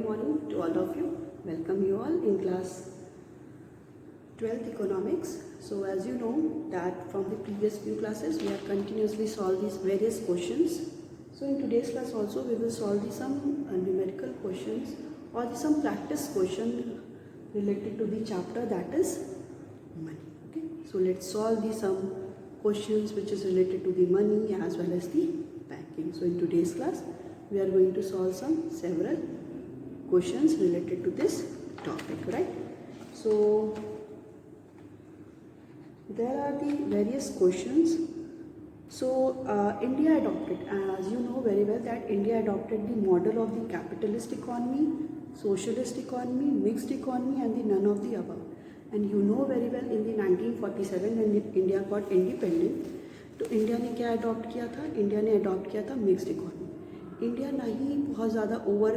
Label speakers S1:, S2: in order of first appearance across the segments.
S1: morning to all of you. Welcome you all in class 12th economics. So as you know that from the previous few classes we have continuously solved these various questions. So in today's class also we will solve some numerical questions or some practice question related to the chapter that is money. Okay, so let's solve some questions which is related to the money as well as the banking. So in today's class we are going to solve several questions related to this topic, right? So there are the various questions. So India adopted, as you know very well, that India adopted the model of the capitalist economy, socialist economy, mixed economy and the none of the above. And you know very well in the 1947 when India got independent, तो India ने क्या adopt किया था? India ने adopt किया था mixed economy. India नहीं बहुत ज़्यादा ओवर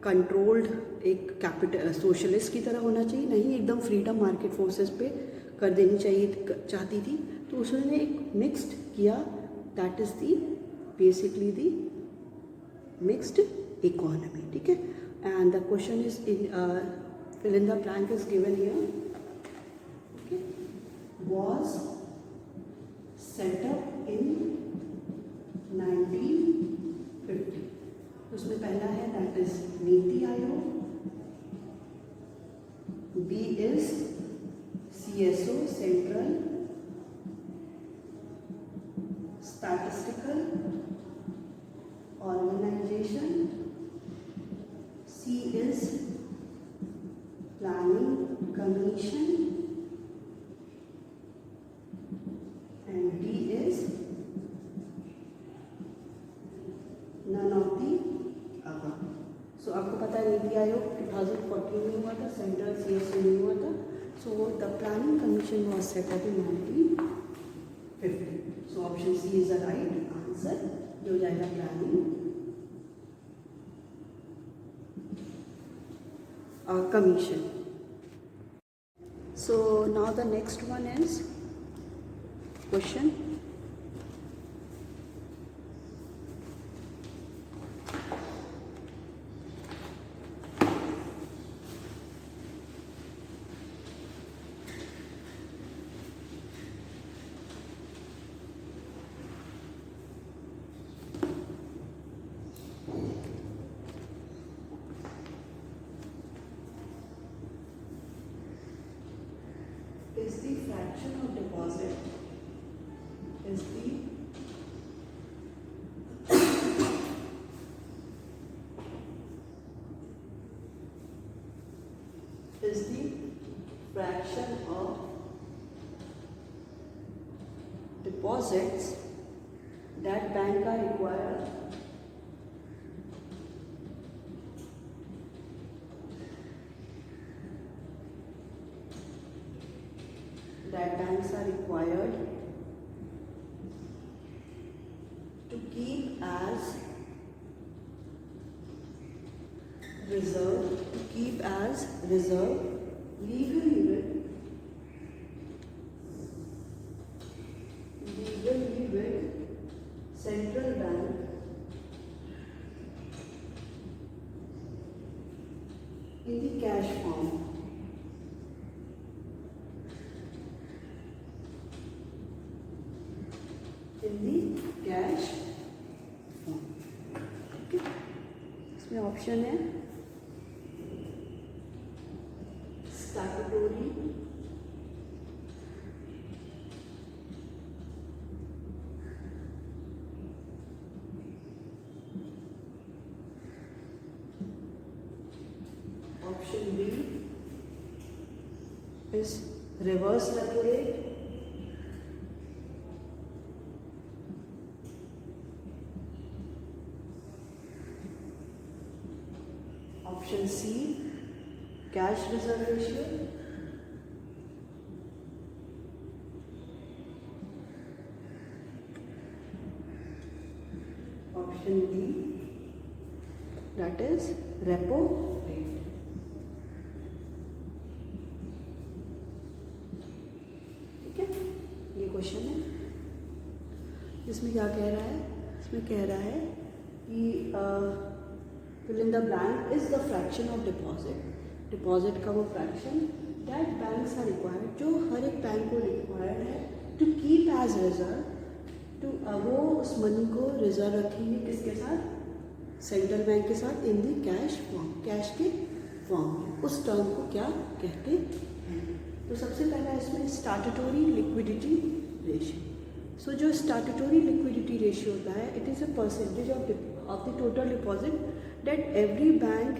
S1: कंट्रोल्ड एक कैपिटल सोशलिस्ट की तरह होना चाहिए, नहीं एकदम फ्रीडम मार्केट फोर्सेस पे कर देनी चाहती थी. तो उसने एक मिक्स्ड किया, that is the basically the mixed economy. ठीक है. And the question is in fill in the blank is given here. Okay, was set up in 1950. उसमें पहला है that is NITI Aayog, B is CSO central statistical organization, C is planning commission and D is none of the above. So आपको पता है नीति आयोग 2014 में हुआ था, central CSO में हुआ था. So the planning commission was set up in 1950. So option C is the right answer. ये हो जाएगा planning commission. So now the next one is question. Is the fraction of deposit is the fraction of deposits that bank are required banks are required to keep as reserve legally with central bank in the cash form. In the cash form. Okay. इसमें option है statutory, option B is reverse repo rate, option C cash reserve ratio, option D that is repo rate. ठीक है, ये question है. इसमें क्या कह रहा है? इसमें कह रहा है कि fill in the blank is the fraction of deposit. Deposit का वो fraction that banks are required, जो हर एक बैंक को required है to keep as reserve, to वो उस मनी को रिजर्व रखेंगे किसके साथ, सेंट्रल बैंक के साथ, इन दी कैश फॉर्म, कैश के फॉर्म में। उस टर्म को क्या कहते हैं? तो सबसे पहला इसमें स्टैट्यूटोरी लिक्विडिटी रेशियो। सो जो स्टैट्यूटोरी लिक्विडिटी रेशियो होता है, it is a percentage of the total deposit that every bank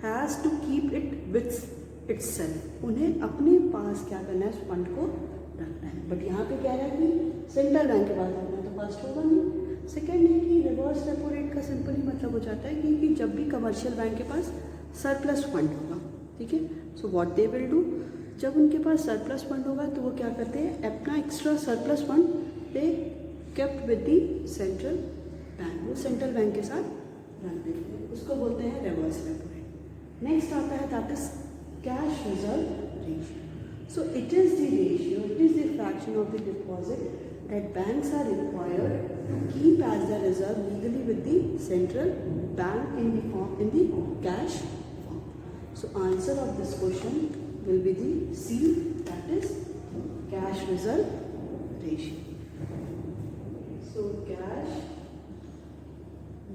S1: has to keep it with itself. उन्हें अपने पास क्या करना है, उस फंड को रखना है। बट यहाँ पे कह रहा है कि सेंट्रल बैंक के पास रखना है, तो फर्स्ट होगा नहीं। सेकेंड है कि रिवर्स रेपो रेट का सिंपली मतलब हो जाता है कि जब भी कमर्शियल बैंक के पास सरप्लस फंड होगा, ठीक है, so what they will do, जब उनके पास सरप्लस फंड होगा तो वो क्या करते हैं, अपना extra surplus fund they kept with the central bank, वो सेंट्रल बैंक के साथ रख देते हैं। उसको बोलते हैं रिवर्स रेपो रेट। नेक्स्ट आता है that is cash reserve ratio. So it is the ratio, it is the fraction of the deposit that banks are required to keep as the reserve legally with the central bank in the cash form. So answer of this question will be the C, that is cash reserve ratio. So cash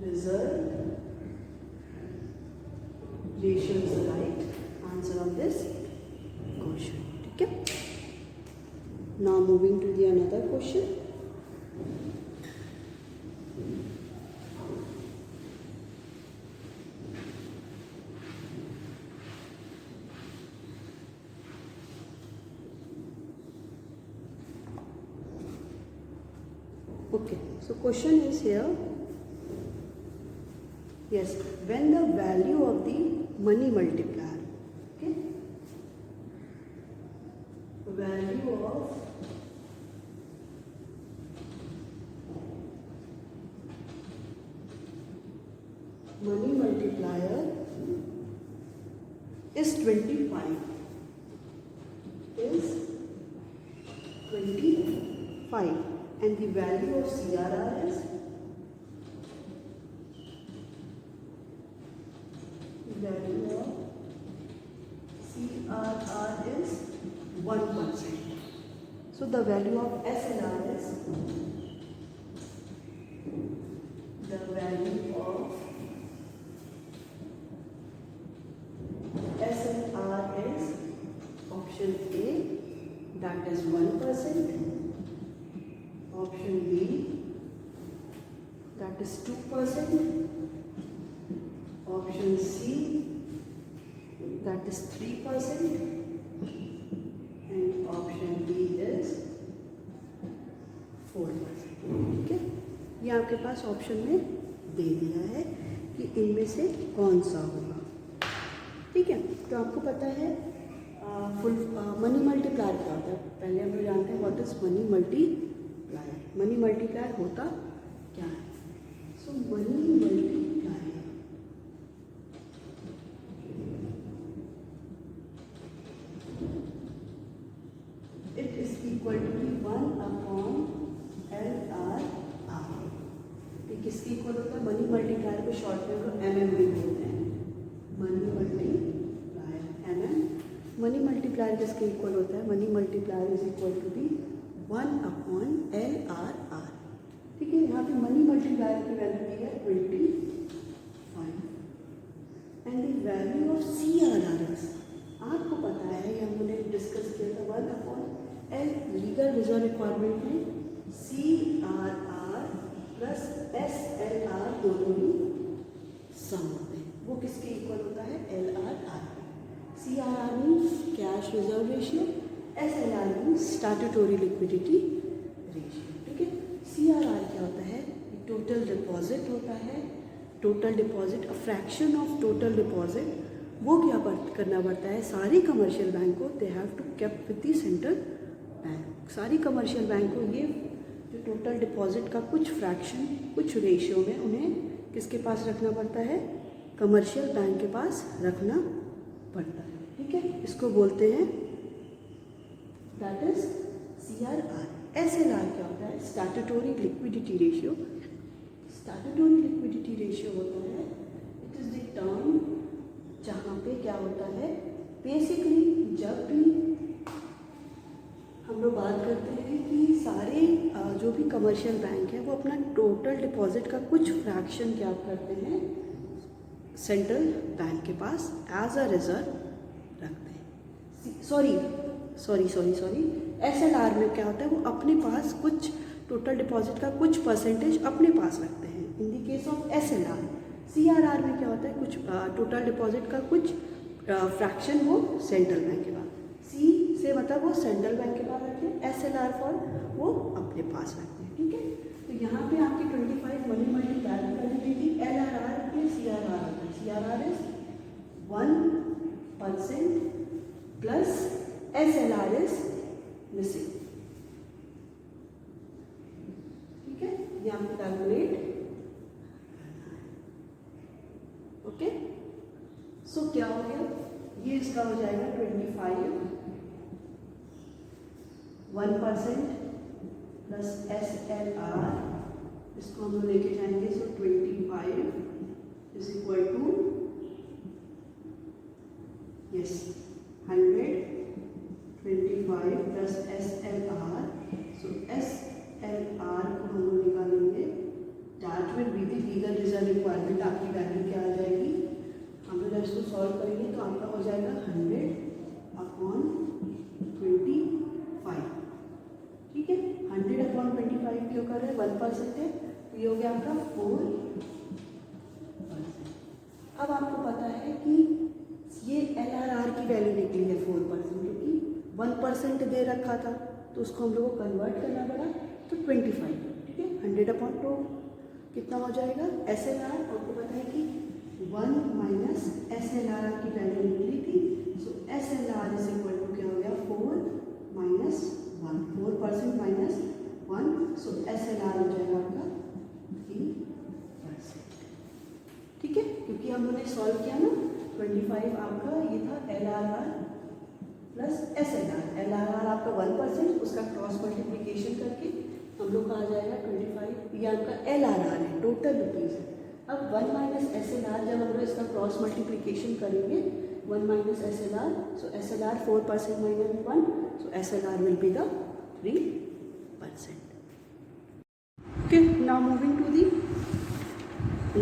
S1: reserve ratio is the right answer of this question. Okay. Now moving to the another question. Okay, so question is here. Yes, when the value of the money multiplier, okay, value of money multiplier is 25, and the value of CRR is value of CRR is 1%. So the value of SLR is the value of SLR is option A, that is 1%, option B, that is 2%, option C, that is 3%, and option D is 4%. ठीक है, ये आपके पास option में दे दिया है कि इनमें से कौन सा होगा। ठीक है, तो आपको पता है फुल मनी मल्टीप्लायर क्या होता है। पहले हम लोग जानते हैं what is money multiplier. Money multiplier होता क्या है? So money multiplier it is equal to 1/LRR। किसके इक्वल होता है? मनी मल्टीप्लायर को शॉर्ट में हम लोग MMD बोलते हैं। Money multiplier MM। Money multiplier किसके इक्वल होता है? Money multiplier is equal to the 1/LRR। ठीक है, यहाँ पे मनी मल्टीप्लायर की वैल्यू दी है 25 and the value of CRR is, आपको पता है, ये हमने डिस्कस किया था, 1/L लीगल रिजर्व रिक्वायरमेंट में CRR प्लस SLR दोनों ही सम होते हैं। वो किसके इक्वल होता है? LRR। CRR means cash reserve ratio, SLR means statutory liquidity ratio. ठीक है, CRR क्या होता है? टोटल डिपॉजिट होता है। Total deposit a fraction of total deposit, वो क्या करना पड़ता है? सारी कमर्शियल बैंक को they have to kept with the central bank. सारी कमर्शियल बैंक को ये जो टोटल डिपॉजिट का कुछ फ्रैक्शन, कुछ रेशियो में उन्हें किसके पास रखना पड़ता है? कमर्शियल बैंक के पास रखना पड़ता है। ठीक है, इसको बोलते हैं दैट इज CRR। SLR क्या होता है? स्टैट्यूटोरी लिक्विडिटी रेशियो। स्टैट्यूटोरी लिक्विडिटी रेशियो होता है बेसिकली जब भी हम लोग बात करते हैं कि सारे जो भी कमर्शियल बैंक है वो अपना टोटल डिपॉजिट का कुछ फ्रैक्शन क्या करते हैं सेंट्रल बैंक के पास एज अ रिजर्व रखते हैं। सॉरी SLR में क्या होता है, वो अपने पास कुछ टोटल डिपॉजिट का कुछ परसेंटेज अपने पास रखते हैं in the case of SLR। CRR में क्या होता है, कुछ टोटल डिपॉजिट का कुछ फ्रैक्शन वो सेंट्रल बैंक के पास, C से मतलब वो सेंट्रल बैंक के पास रखते हैं, SLR फॉर वो अपने पास रखते हैं। ठीक है, तो यहाँ पे आपकी 25 मनी मल्टीप्लाई करनी थी, LRR पे CRR होता है। CRR is 1% plus SLR is missing. ठीक है, ये आपको कैलकुलेट। ओके, सो क्या हो गया, ये इसका हो जाएगा 25, 1% प्लस SLR, इसको हम लोग लेके जाएंगे, so 25 is equal to 100, 25 plus SLR, so SLR को हम लोग निकालेंगे, that will be the legal reserve requirement. आपकी वैल्यू क्या आ जाएगी, हम लोग जब इसको सॉल्व करेंगे तो आपका हो जाएगा 100/25। ठीक है, 100/25 क्यों कर रहे हैं, 1% है, तो ये हो गया आपका 4%। अब आपको पता है कि ये LRR की वैल्यू निकली है 4%, क्योंकि 1% दे रखा था, तो उसको हम लोग को कन्वर्ट करना पड़ा, तो 25। ठीक है, 100/2 कितना हो जाएगा, SLR आपको पता है कि 1 माइनस SLR की वैल्यू निकली थी, सो SLR इज इक्वल टू क्या हो गया, 4 माइनस 1, 4% माइनस 1, सो SLR हो जाएगा आपका 3%। ठीक है, क्योंकि हम लोगों ने सॉल्व किया ना, 25 आपका ये था LRR प्लस SLR। LRR आपका 1%, उसका क्रॉस मल्टीप्लीकेशन करके हम लोग का आ जाएगा 25, ये आपका LRR है, टोटल रुपीज़ है। अब 1 माइनस SLR जब हम लोग इसका क्रॉस मल्टीप्लीकेशन करेंगे, 1 minus SLR, so SLR 4% minus 1, so SLR will be the 3%। Okay, now moving to the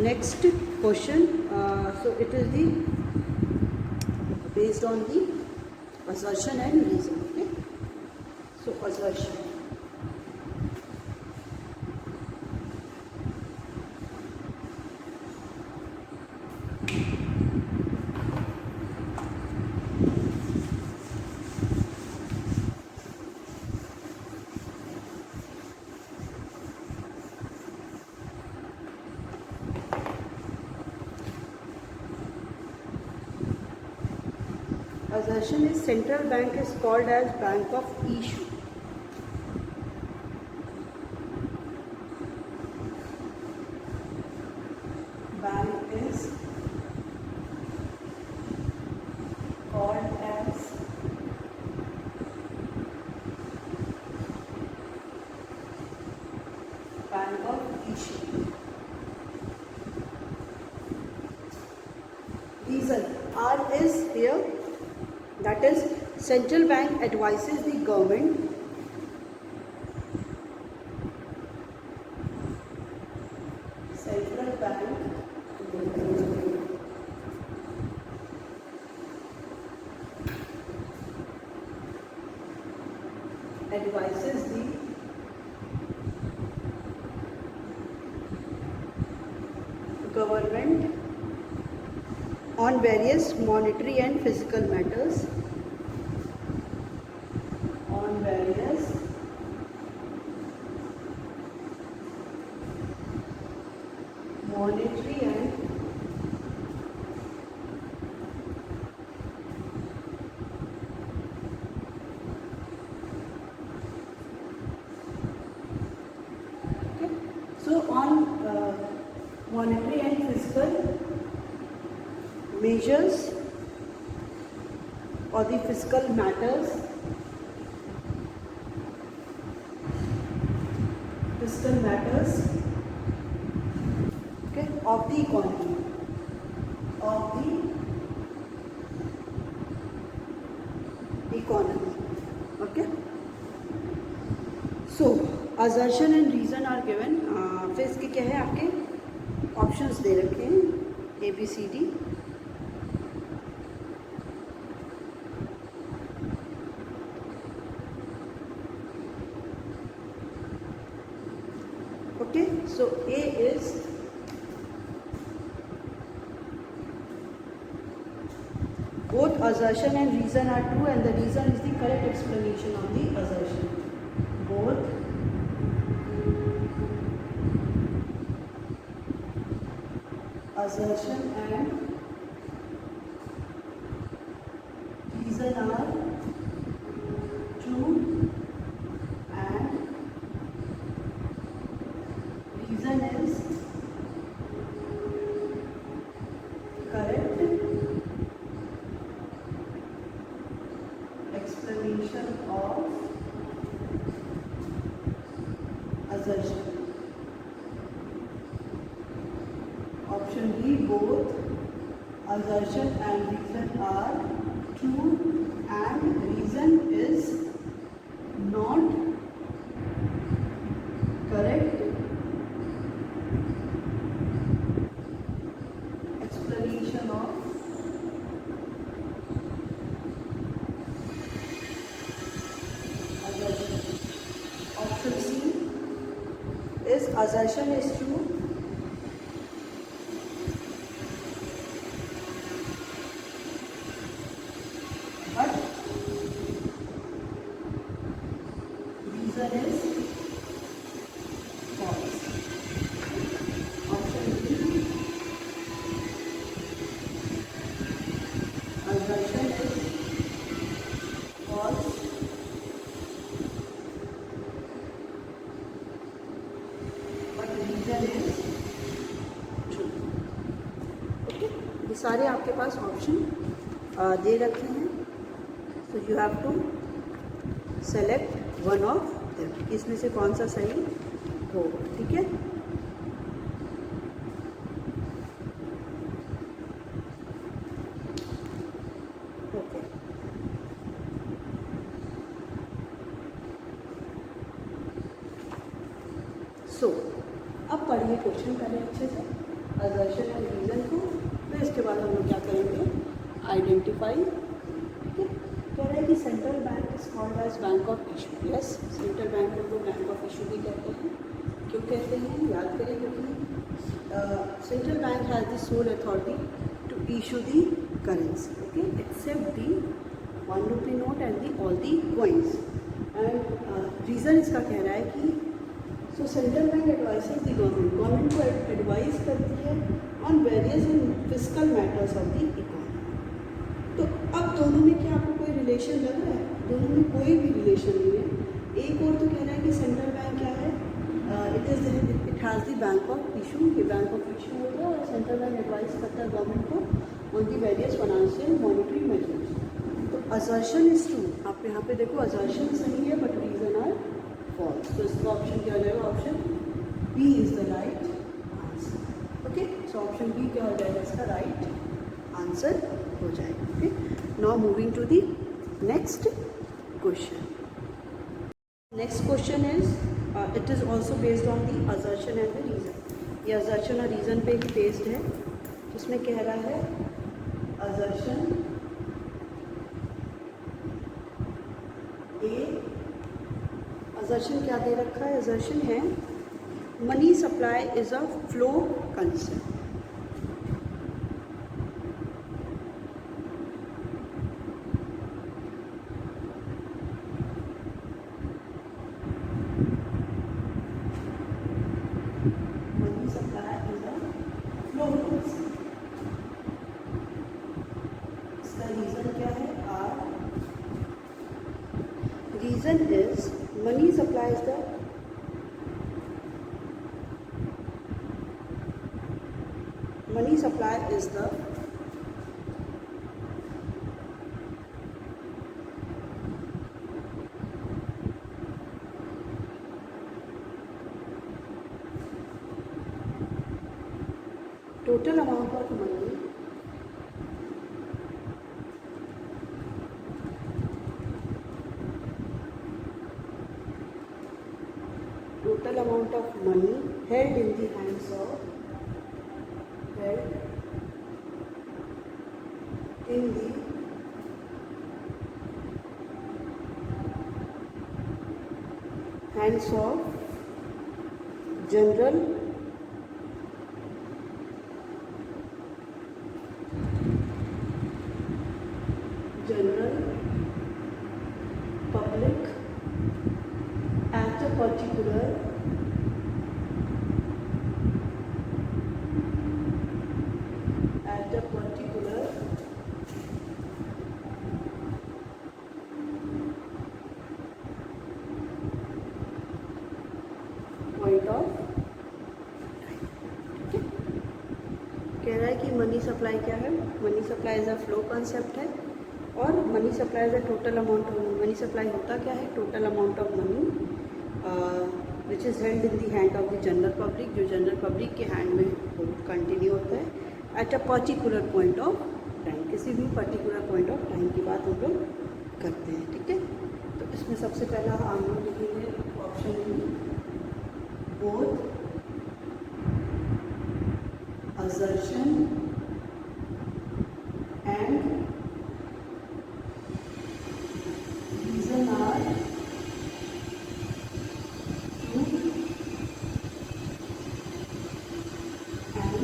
S1: next question, so it is the based on the assertion and reason. Okay, so assertion. Assertion is central bank is called as bank of issue. Bank is called as bank of issue. Reason R is here. That is, central bank advises the government advises the government on various monetary and physical matters, on various monetary and monetary and physical measures or the fiscal matters, okay, of the economy, economy. Okay. So assertion and reason are given. फिर इसके क्या है, आपके options दे रखे हैं ABCD. Okay, so A is both assertion and reason are true, and the reason is the correct explanation of the assertion. Both assertion and reason are true, and reason is correct explanation of assertion. Option B, both assertion and reason are true, and reason is not correct explanation of assertion. Option C is assertion is true, but reason is false. Option D, assertion is false, but reason is true. Okay, ये सारे आपके पास option दे रखे हैं. So you have to select one of them. इसमें से कौन सा सही होगा. ठीक है. ओके. सो अब पढ़िए क्वेश्चन पहले अच्छे से, assertion एंड रीजन को. फिर इसके बाद हम लोग क्या करेंगे, आइडेंटिफाई. ठीक है. कह रहा है कि central bank is called as bank of issue. Yes, central bank को लोग बैंक ऑफ इशू भी कहते हैं. क्यों कहते हैं, याद करें, क्योंकि central bank has the sole authority to issue the currency. Okay, except the 1 rupee note and the all the coins. And reason इसका कह रहा है कि so central bank advises the government. Government को एडवाइस करती है on various and physical matters of the economy. तो अब दोनों में क्या आपको कोई रिलेशन लग रहा है? दोनों में कोई भी रिलेशन नहीं है. एक और तो कह रहा है कि सेंट्रल बैंक क्या है, it has the bank of issue. ये बैंक ऑफ इशू होता है और सेंट्रल बैंक एडवाइस करता है गवर्नमेंट को on the various financial monetary measures. तो असर्शन इज ट्रू. आप यहाँ पे देखो, असर्शन सही है बट रीजन आर फॉल्स. तो इसका ऑप्शन क्या हो जाएगा, option B is the right answer. Okay, so option B क्या हो जाएगा, इसका राइट आंसर हो जाएगा. Okay, now moving to the next question. Next question is it is also based on the assertion and the reason. ये assertion और reason पे ही बेस्ड है. जिसमें कह रहा है असर्शन ए. असर्शन क्या दे रखा है, असर्शन है money supply is a flow concept. Reason is money supply is the total amount of money amount of money held in the hands of general public at a particular point of कह रहा है कि money supply क्या है. Money supply as a flow concept है और money supply as a total amount of money supply होता क्या है. Total amount of money which is held in the hand of the general public, जो general public के hand में continue होता है at a particular point of time. किसी भी पर्टिकुलर पॉइंट ऑफ टाइम की बात हम लोग करते हैं. ठीक है, तो इसमें सबसे पहला हम लोग लिखेंगे option both assertion and reason are true and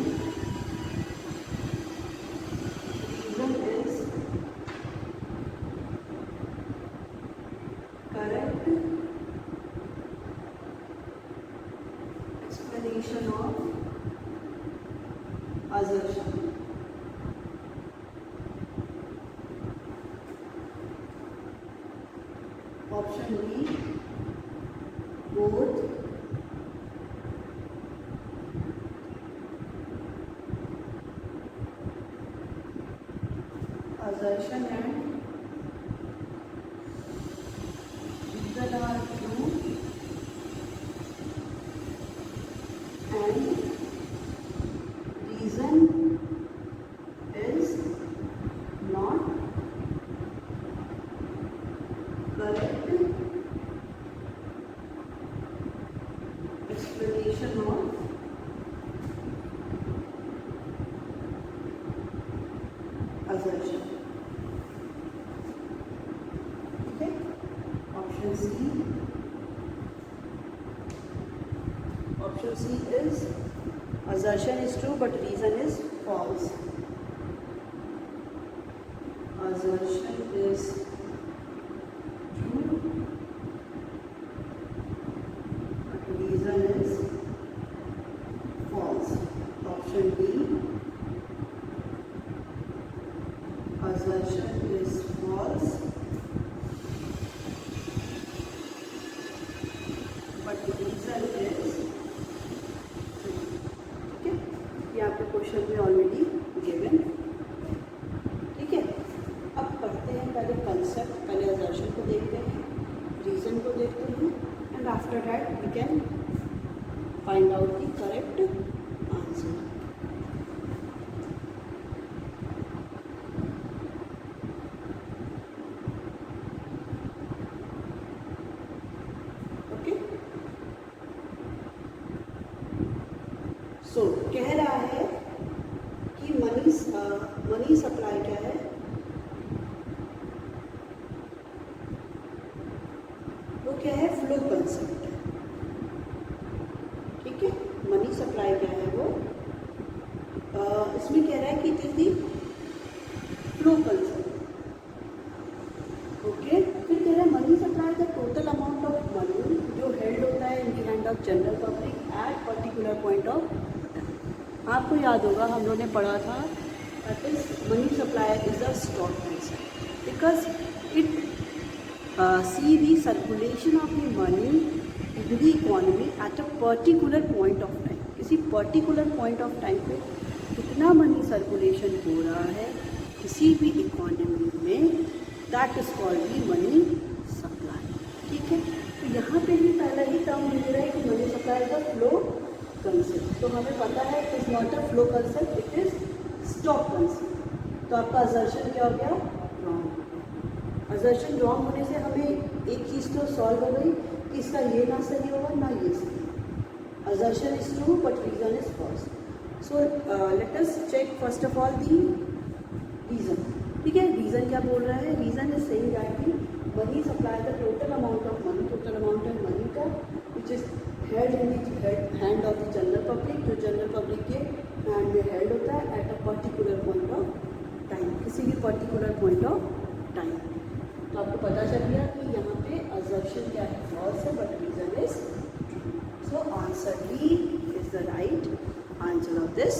S1: reason is correct explanation of assertion. Option B, both assertion and reason are true and reason is not correct explanation of assertion. Okay, option C. Option C is assertion is true but reason is false. Assertion is true but reason is false. Option B, assertion is false but reason is true. ठीक है, ये आपके question में already given. ठीक है, अब पढ़ते हैं पहले कंसेप्ट. पहले assertion को देखते हैं, रीजन को देखते हैं and after that we can find out the correct answer. Okay, so कह रहा है कि मनी सप्लाई क्या है. वो क्या है, फ्लो कंसेप्ट है. ठीक है, मनी सप्लाई क्या है वो इसमें कह रहा है कि it is the flow concept. Okay, फिर कह रहा है money supply the total amount of money जो हेल्ड होता है in the hand of general public at particular point of. आपको याद होगा हम लोगों ने पढ़ा था that is money supply is a stock concept because it see the circulation of the money in the economy at a particular point of time. किसी particular point of time पे कितना मनी सर्कुलेशन हो रहा है किसी भी economy में, that is called the money supply. ठीक है, तो यहाँ पे ही पहला ही टर्म मिल रहा है कि money supply is a flow concept. तो हमें पता है it is not a flow concept, it is stock concept. तो आपका असर्शन क्या हो गया, रॉन्ग. असर्शन रॉन्ग होने से हमें एक चीज़ तो सॉल्व हो गई कि इसका ये ना सही होगा ना ये सही. assertion is true but reason is false. So let us check first of all the reason. ठीक है, reason क्या बोल रहा है? Reason is saying that the money supply, the total amount of money का which is held in the hand of the general public, जो general public के hand में held होता है at a particular point of time, किसी भी particular point of time. तो आपको पता चल गया कि यहाँ पे assertion क्या है? false है but reason is true. So answer D is the right answer of this